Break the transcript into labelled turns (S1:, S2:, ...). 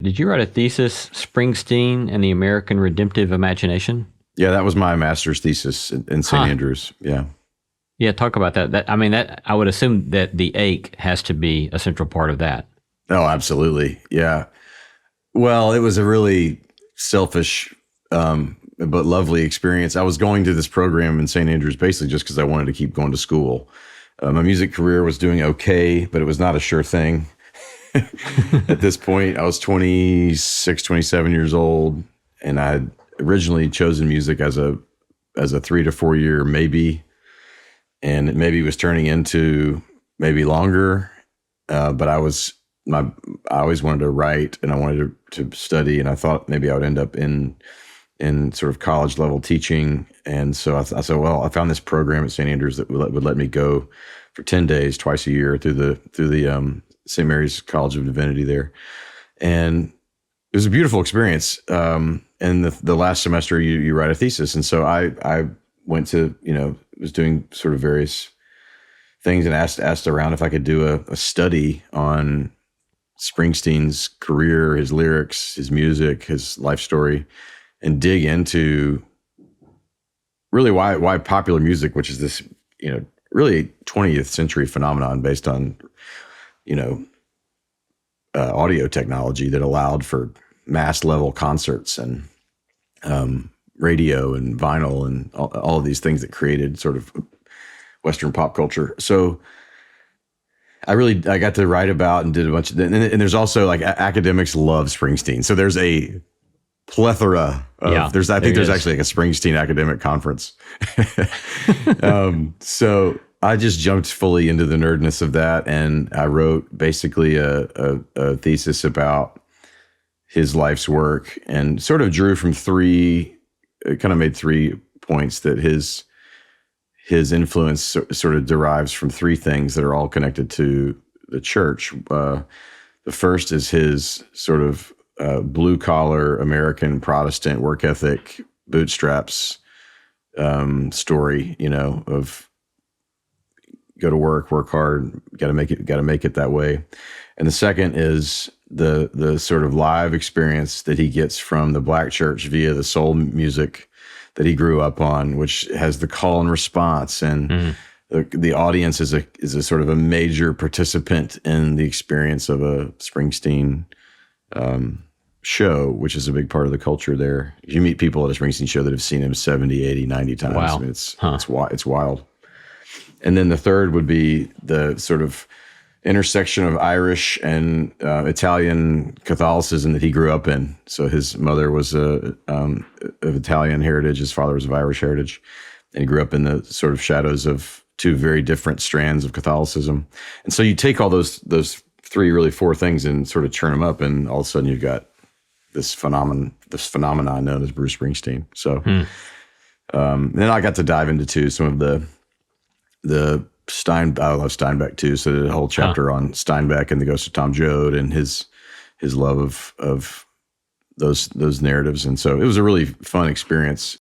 S1: Did you write a thesis, Springsteen and the American Redemptive Imagination?
S2: Yeah, that was my master's thesis in St.
S1: Huh.
S2: Andrews. Yeah.
S1: Yeah, talk about that. That I would assume that the ache has to be a central part of that.
S2: Oh, absolutely. Yeah. Well, it was a really selfish but lovely experience. I was going to this program in St. Andrews basically just because I wanted to keep going to school. My music career was doing okay, but it was not a sure thing. At this point, I was 26, 27 years old, and I had originally chosen music as a 3 to 4 year maybe, and it maybe was turning into maybe longer. But I always wanted to write, and I wanted to study, and I thought maybe I would end up in sort of college level teaching. And so I said, well, I found this program at St. Andrews that would let me go for 10 days twice a year through the St. Mary's College of Divinity there. And it was a beautiful experience. And the last semester you write a thesis. And so I went to, was doing sort of various things and asked around if I could do a study on Springsteen's career, his lyrics, his music, his life story, and dig into really why popular music, which is this, really 20th century phenomenon based on, audio technology that allowed for mass level concerts and radio and vinyl and all of these things that created sort of Western pop culture. So I got to write about and did a bunch of, and there's also like academics love Springsteen. So there's a plethora of, I think there's actually like a Springsteen academic conference. So I just jumped fully into the nerdness of that. And I wrote basically a thesis about his life's work and sort of drew from made 3 points that his influence sort of derives from 3 things that are all connected to the church. The first is his sort of blue collar American Protestant work ethic, bootstraps story, of go to work hard, got to make it that way. And the second is the sort of live experience that he gets from the Black church via the soul music that he grew up on, which has the call and response, and the audience is a sort of a major participant in the experience of a Springsteen show, which is a big part of the culture there. You meet people at a Springsteen show that have seen him 70, 80, 90 times.
S1: Wow.
S2: I mean, it's wild. And then the third would be the sort of intersection of Irish and Italian Catholicism that he grew up in. So his mother was of Italian heritage, his father was of Irish heritage, and he grew up in the sort of shadows of 2 very different strands of Catholicism. And so you take all those 3, really 4 things and sort of churn them up, and all of a sudden you've got this phenomenon known as Bruce Springsteen. So then I got to dive into some of the I love Steinbeck too. So the whole chapter on Steinbeck and the Ghost of Tom Joad and his love of those narratives. And so it was a really fun experience.